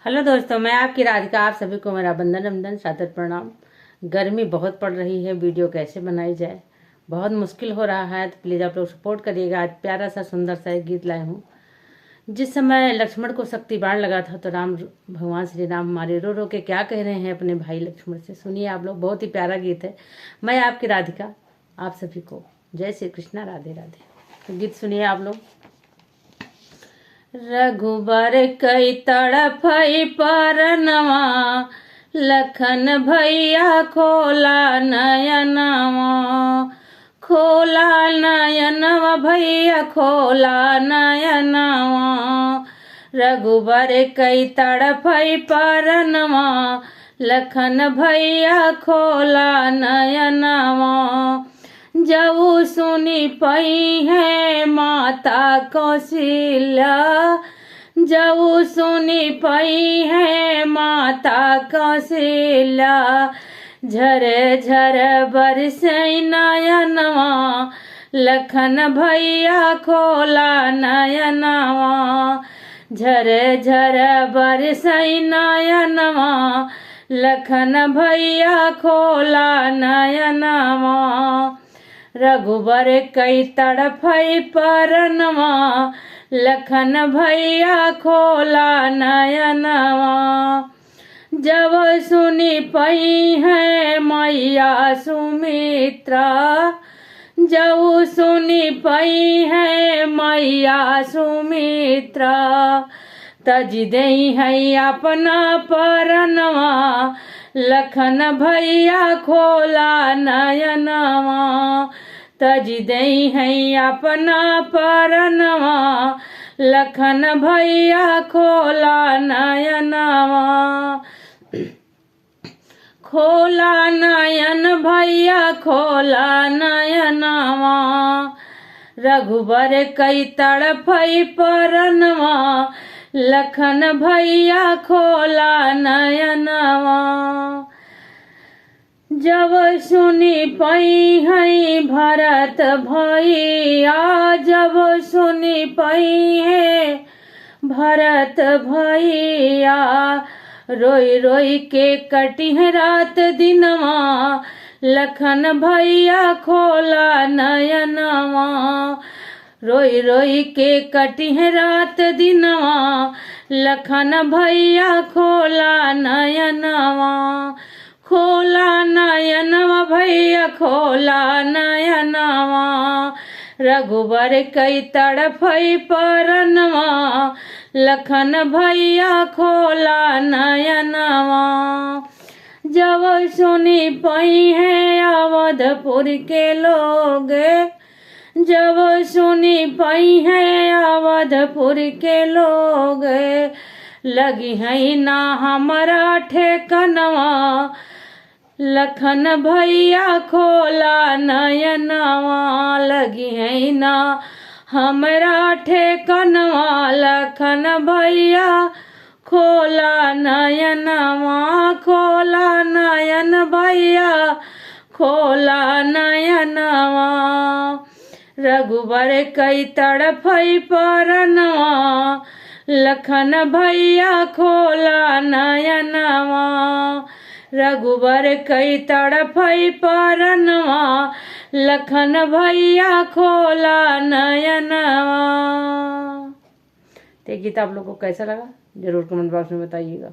Hello दोस्तों, मैं आपकी राधिका। आप सभी को मेरा वंदन वंदन सादर प्रणाम। गर्मी बहुत पड़ रही है, वीडियो कैसे बनाई जाए, बहुत मुश्किल हो रहा है, तो प्लीज़ आप लोग सपोर्ट करिएगा। आज प्यारा सा सुंदर सा एक गीत लाए हूँ। जिस समय लक्ष्मण को शक्ति बाण लगा था, तो राम भगवान श्री राम हमारे रो रो के क्या कह रहे हैं अपने भाई लक्ष्मण से, सुनिए आप लोग। बहुत ही प्यारा गीत है। मैं आपकी राधिका, आप सभी को जय श्री कृष्णा, राधे राधे। तो गीत सुनिए आप लोग। रघुबर कई तड़फई परनवा, लखन भैया खोला नयनवा। खोला नयनवा भैया, खोला नयनवा। रघुबर कई तड़फई परनवा, लखन भैया खोला नयनवा। जऊ सुनी पई है माता कौशल्या, जऊ सुनी पई है माता कौशल्या। झर झर बरसई नयनवा, लखन भैया खोला नयनवा। झर झर बरसई नयनवा, लखन भैया खोला नयनवा। रघुबर कई तड़फई परनवा, लखन भैया खोला नयनवा। जब सुनी पई है मैया सुमित्रा, जब सुनी पई है मैया सुमित्रा। तज दई है अपना परनवा, लखन भैया खोला नयनवा। तज दई है अपना परनवा, लखन भैया खोला नयनवा। खोला नयन भैया, खोला नयनवा। रघुबर कई तड़फई परनवा, लखन भैया खोला नयनवा। जब सुनी पई है भरत भैया, जब सुनी पई है भरत भैया। रोई रोई के कटी है रात दिनवा, लखन भैया खोला नयनवा। रोई रोई के कटी है रात दिनवा, लखन भैया खोला नयनवा। खोला नयनवा भैया, खोला नयनवा। रघुबर कई तड़फई परनवा, लखन भैया खोला नयनवा। जब सुनी पई है अवधपुर के लोग, जब सुनी पई है अवधपुर के लोग। लगी है ना हमारा ठेकनवा, लखन भैया खोला नयनवा। लगी है ना हमारा ठेकनवा, लखन भैया खोला नयनवा। खोला नयन भैया, खोला नयनवा। रघुबर कई तड़फई परनवा, लखन भैया खोला नयनवा। रघुबर कई तड़फई परनवा, लखन भैया खोला नयनवा। तो ये गीत आप लोगों को कैसा लगा, जरूर कमेंट बॉक्स में बताइएगा।